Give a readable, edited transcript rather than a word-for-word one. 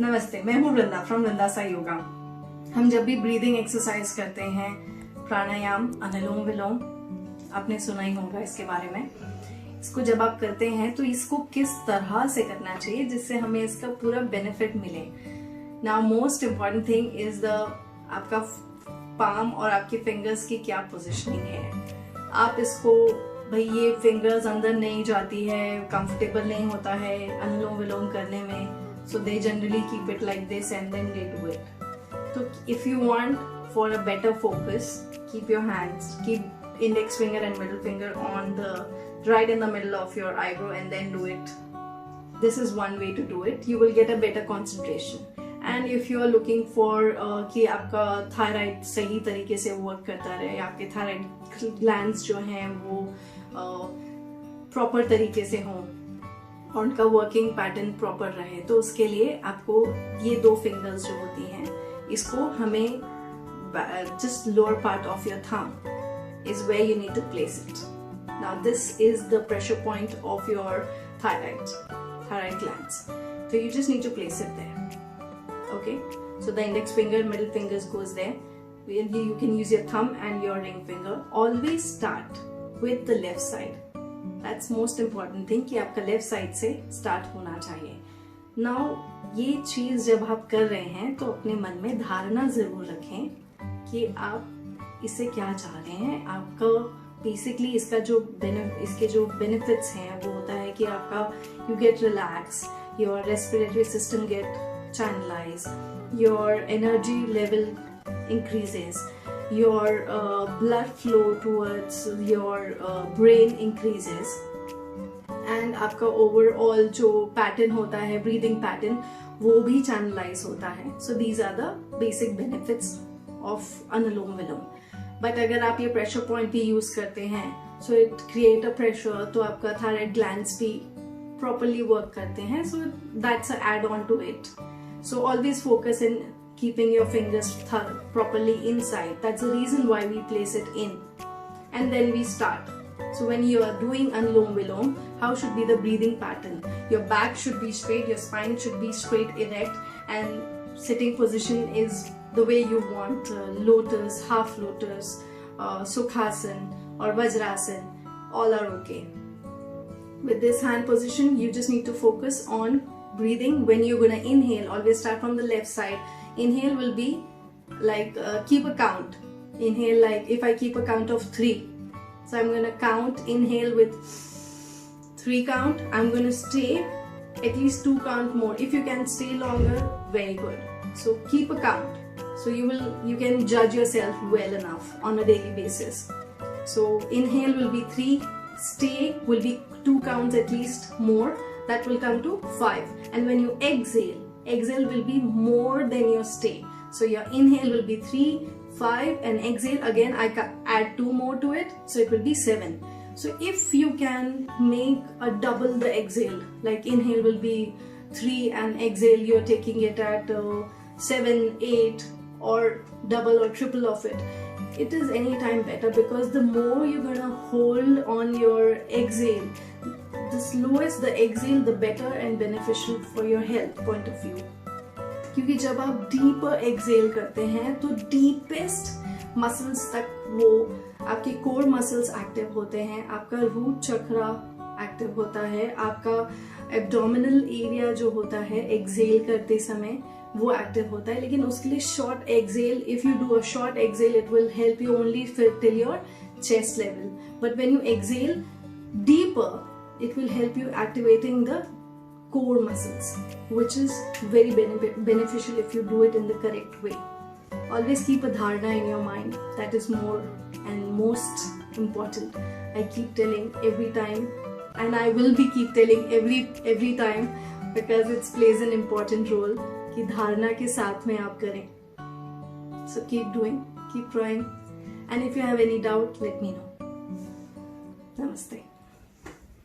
नमस्ते, मैं हूँ वृंदा फ्रॉम वृंदा सा योगा। हम जब भी ब्रीदिंग एक्सरसाइज करते हैं, प्राणायाम, अनुलोम विलोम, आपने सुना ही होगा इसके बारे में। इसको जब आप करते हैं तो इसको किस तरह से करना चाहिए जिससे हमें इसका पूरा बेनिफिट मिले। Now most important thing is the आपका पाम और आपके फिंगर्स की क्या पोजिशनिंग है। आप इसको भाई ये फिंगर्स अंदर नहीं जाती है, कंफर्टेबल नहीं होता है अनुलोम विलोम करने में, so they generally keep it like this and then they do it. So if you want for a better focus, keep your hands, keep index finger and middle finger on the right in the middle of your eyebrow and then do it. This is one way to do it. You will get a better concentration. And if you are looking for कि आपका thyroid सही तरीके से work करता रहे, आपके thyroid glands जो हैं वो प्रॉपर तरीके से हों और उनका वर्किंग पैटर्न प्रॉपर रहे, तो उसके लिए आपको ये दो फिंगर्स जो होती हैं इसको हमें just lower part of your thumb is where you need to place it. Now this is the pressure point of your thyroid glands, so you just need to place it there. Okay, so the index finger, middle fingers goes there. You can use your thumb and your ring finger. Always start with the left side. That's most important thing कि आपका left side से start होना चाहिए. Now ये चीज जब आप कर रहे हैं तो अपने मन में धारणा जरूर रखें कि आप इससे क्या चाह रहे हैं. आपका बेसिकली इसके जो बेनिफिट्स हैं वो होता है कि आपका you get relax, your respiratory system get channelize, your energy level increases, your blood flow towards your brain increases, and आपका overall जो pattern होता है, breathing pattern, वो भी channelize होता है. So these are the basic benefits of anulom vilom. But अगर आप ये pressure point भी use करते हैं, so it create a pressure, तो आपका thyroid glands भी properly work करते हैं, so that's a add on to it. So always focus in keeping your fingers properly inside. That's the reason why we place it in. And then we start. So when you are doing Anulom Vilom, how should be the breathing pattern? Your back should be straight, your spine should be straight, erect, and sitting position is the way you want. Lotus, half lotus, Sukhasan or Vajrasan, all are okay. With this hand position, you just need to focus on breathing. When you're gonna inhale, always start from the left side. Inhale will be like keep a count. Inhale like if I keep a count of 3, so I'm gonna count, inhale with 3 count. I'm gonna stay at least 2 count more. If you can stay longer, very good. So keep a count. So you can judge yourself well enough on a daily basis. So inhale will be 3, stay will be 2 counts at least more. That will come to 5. And when you exhale will be more than your stay. So your inhale will be 3, 5, and exhale again I add 2 more to it, so it will be 7. So if you can make a double the exhale, like inhale will be 3 and exhale you're taking it at 7, 8 or double or triple of it, it is anytime better, because the more you're gonna hold on your exhale, the slowest the exhale, the better and beneficial for your health point of view. क्योंकि जब आप deeper Excel करते हैं तो deepest muscles तक वो आपके core muscles active होते हैं, आपका रूट चक्रा एक्टिव होता है, आपका एब्डोमिनल एरिया जो होता है एक्सेल करते समय वो एक्टिव होता है. लेकिन उसके लिए short exhale, if you do a short exhale it will help you only till your chest level. But when you exhale deeper, it will help you activating the core muscles, which is very beneficial if you do it in the correct way. Always keep a dharana in your mind. That is more and most important. I keep telling every time, and I will be keep telling every time, because it plays an important role कि धारणा के साथ में आप करें. So keep doing, keep trying, and if you have any doubt, let me know. Namaste.